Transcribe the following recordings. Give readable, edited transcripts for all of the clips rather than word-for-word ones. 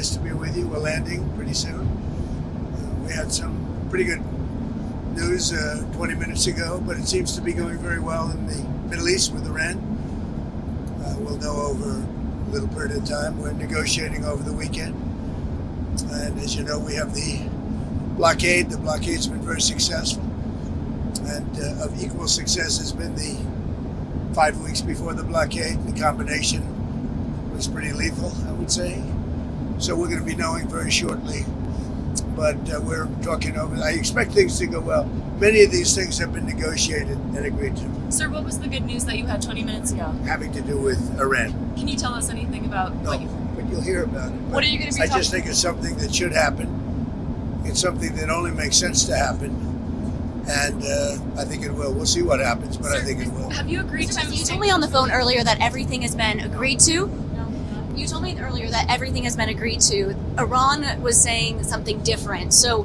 Nice to be with you. We're landing pretty soon. We had some pretty good news 20 minutes ago, but it seems to be going very well in the Middle East with Iran. We'll know over a little period of time. We're negotiating over the weekend. And as you know, we have the blockade. The blockade's been very successful. And of equal success has been the 5 weeks before the blockade. The combination was pretty lethal, I would say. So we're going to be knowing very shortly. But we're talking over. I expect things to go well. Many of these things have been negotiated and agreed to. Sir, what was the good news that you had 20 minutes ago? Having to do with Iran. Can you tell us anything about but you'll hear about it. What are you going to be I just think it's something that should happen. It's something that only makes sense to happen. And I think it will. We'll see what happens, but I think it will. Have you agreed to... You told me on the phone earlier that everything has been agreed to. You told me earlier that everything has been agreed to. Iran was saying something different. So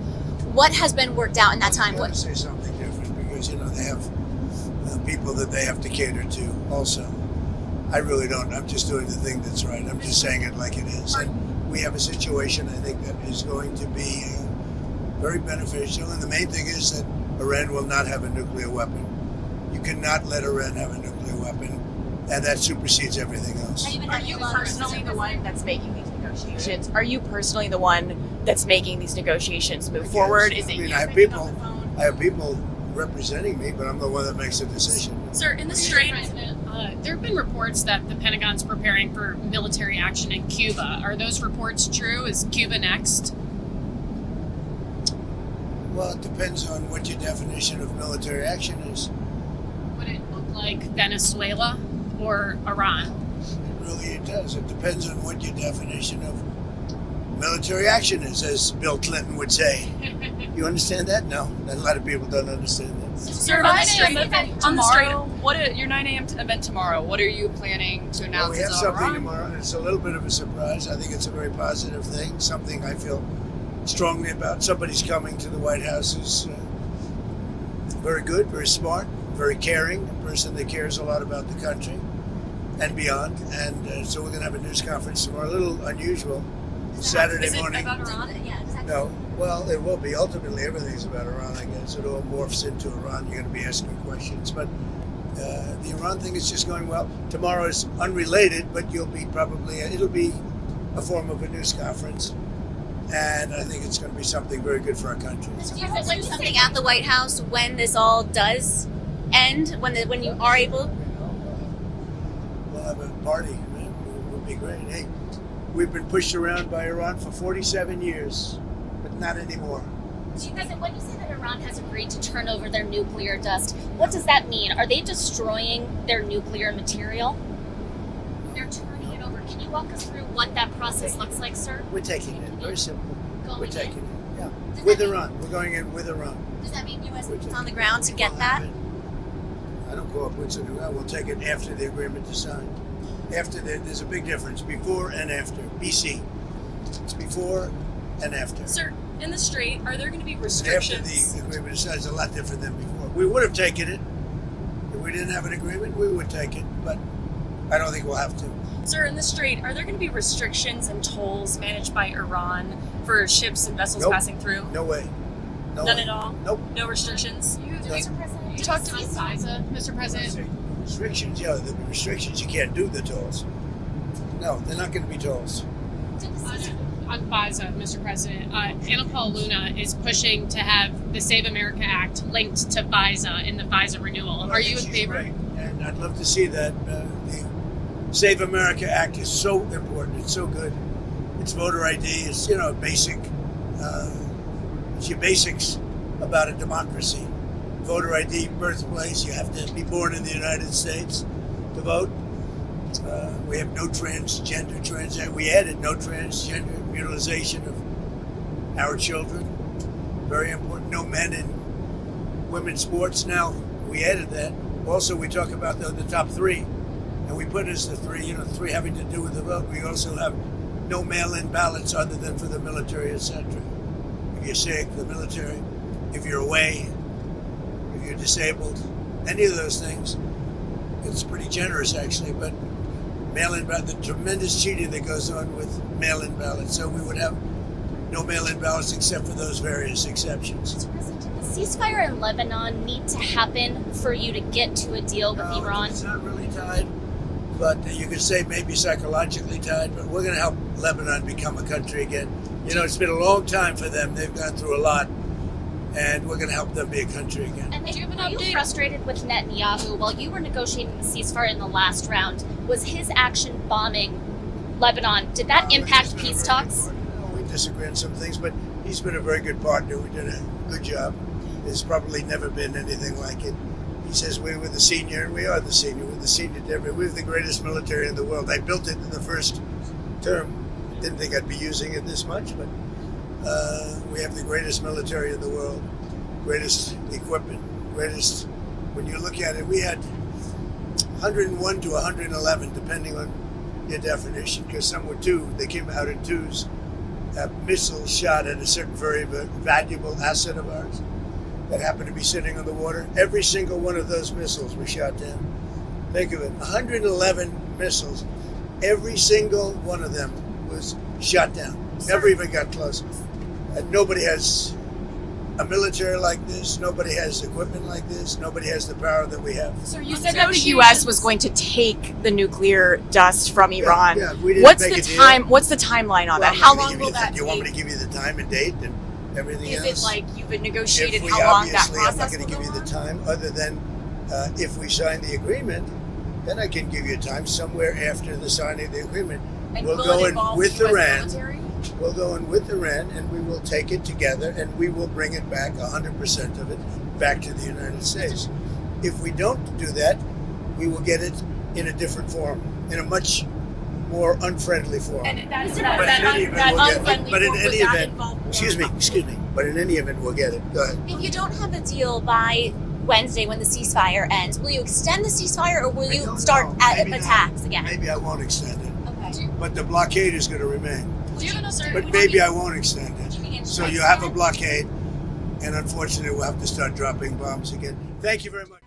what has been worked out in that time? What say something different because, they have people that they have to cater to also. I really don't. I'm just doing the thing that's right. I'm just saying it like it is. And we have a situation, I think, that is going to be very beneficial. And the main thing is that Iran will not have a nuclear weapon. You cannot let Iran have a nuclear weapon. And that supersedes everything else. Are you personally the one that's making these negotiations? Are you personally the one that's making these negotiations move forward? Is it I have people representing me, but I'm the one that makes the decision. Sir, in the Strait, there have been reports that the Pentagon's preparing for military action in Cuba. Are those reports true? Is Cuba next? Well, it depends on what your definition of military action is. Would it look like Venezuela or Iran? It really does. It depends on what your definition of military action is, as Bill Clinton would say. You understand that? No. A lot of people don't understand that. Sir, on the Strait, your 9 a.m. event tomorrow, what are you planning to announce? Well, we have something tomorrow, and it's a little bit of a surprise. I think it's a very positive thing, something I feel strongly about. Somebody's coming to the White House who's very good, very smart, very caring, a person that cares a lot about the country and beyond. And so we're going to have a news conference tomorrow, a little unusual. Saturday morning. Is it about Iran? No. Well, it will be. Ultimately, everything's about Iran, I guess. It all morphs into Iran. You're going to be asking questions. But the Iran thing is just going well. Tomorrow is unrelated, but it'll be a form of a news conference. And I think it's going to be something very good for our country. Do you have something at the White House when this all does end, when you are able? We'll have a party. It would be great. Hey, we've been pushed around by Iran for 47 years, but not anymore. President, when you say that Iran has agreed to turn over their nuclear dust, what does that mean? Are they destroying their nuclear material? They're turning it over. Can you walk us through what that process looks like, sir? We're taking it. Very simple. We're taking it. Yeah. With Iran. We're going in with Iran. Does that mean U.S. boots on the ground to get that? I don't call it boots on the ground. We'll take it after the agreement is signed. There's a big difference before and after. BC. It's before and after. Sir, in the Strait, are there going to be restrictions? After the agreement is signed, it's a lot different than before. We would have taken it. If we didn't have an agreement, we would take it. But I don't think we'll have to. Sir, in the Strait, are there going to be restrictions and tolls managed by Iran for ships and vessels passing through? No way. None at all? Nope. No restrictions? You talked to FISA, Mr. President. Restrictions, yeah, there'll be restrictions. You can't do the tolls. No, they're not going to be tolls. On FISA, Mr. President, Anna Paul Luna is pushing to have the Save America Act linked to FISA in the FISA renewal. Well, are you in favor? Right. And I'd love to see that. The Save America Act is so important. It's so good. It's voter ID. It's, basic. It's your basics about a democracy. Voter ID, birthplace. You have to be born in the United States to vote. We have no transgender. We added no transgender mutilization of our children. Very important. No men in women's sports. Now, we added that. Also, we talk about the top three. And we put as the three having to do with the vote. We also have no mail-in ballots other than for the military, etc. If you're sick, the military. If you're away, if you're disabled, any of those things. It's pretty generous, actually, but mail-in ballot, the tremendous cheating that goes on with mail-in ballots. So we would have no mail-in ballots except for those various exceptions. Mr. President, did the ceasefire in Lebanon need to happen for you to get to a deal with Iran? It's not really tied, but you could say maybe psychologically tied, but we're going to help Lebanon become a country again. You know, it's been a long time for them. They've gone through a lot, and we're going to help them be a country again. And Do you have an are you update? frustrated with Netanyahu while you were negotiating the ceasefire in the last round? Was his action bombing Lebanon, did that impact peace talks? We disagree on some things, but he's been a very good partner. We did a good job. There's probably never been anything like it. He says we were the senior, and we are the senior. We're the senior to we're the greatest military in the world. I built it in the first term. Didn't think I'd be using it this much, but we have the greatest military in the world, greatest equipment, greatest. When you look at it, we had 101 to 111, depending on your definition, because some were two. They came out in twos. Missiles shot at a certain very valuable asset of ours that happened to be sitting on the water. Every single one of those missiles was shot down. Think of it, 111 missiles. Every single one of them was shot down. Never even got close. And nobody has a military like this. Nobody has equipment like this. Nobody has the power that we have. So you said that the U.S. was going to take the nuclear dust from Iran. Yeah, we didn't What's make the a deal. time? What's the timeline on Well, that? I'm How not gonna long give will you the- that Do you want me take? to give you the time and date and everything Is else? it like you've negotiated If we how long that obviously, I'm not process going will to give go you the on? time, other than if we sign the agreement, then I can give you a time somewhere after the signing of the agreement. And We'll will go it in involve with the US Iran. military? We'll go in with Iran, and we will take it together, and we will bring it back, 100% of it, back to the United States. If we don't do that, we will get it in a different form, in a much more unfriendly form. And that's But in that, any event, that we'll get it. unfriendly But in form, any would that event- involve war? Excuse me. But in any event, we'll get it. Go ahead. If you don't have a deal by Wednesday when the ceasefire ends, will you extend the ceasefire or will I you don't start know. at Maybe not. attacks again? Maybe I won't extend it, Okay. but the blockade is going to remain. Do you have an update? But maybe I won't extend it. So you have a blockade, and unfortunately, we'll have to start dropping bombs again. Thank you very much.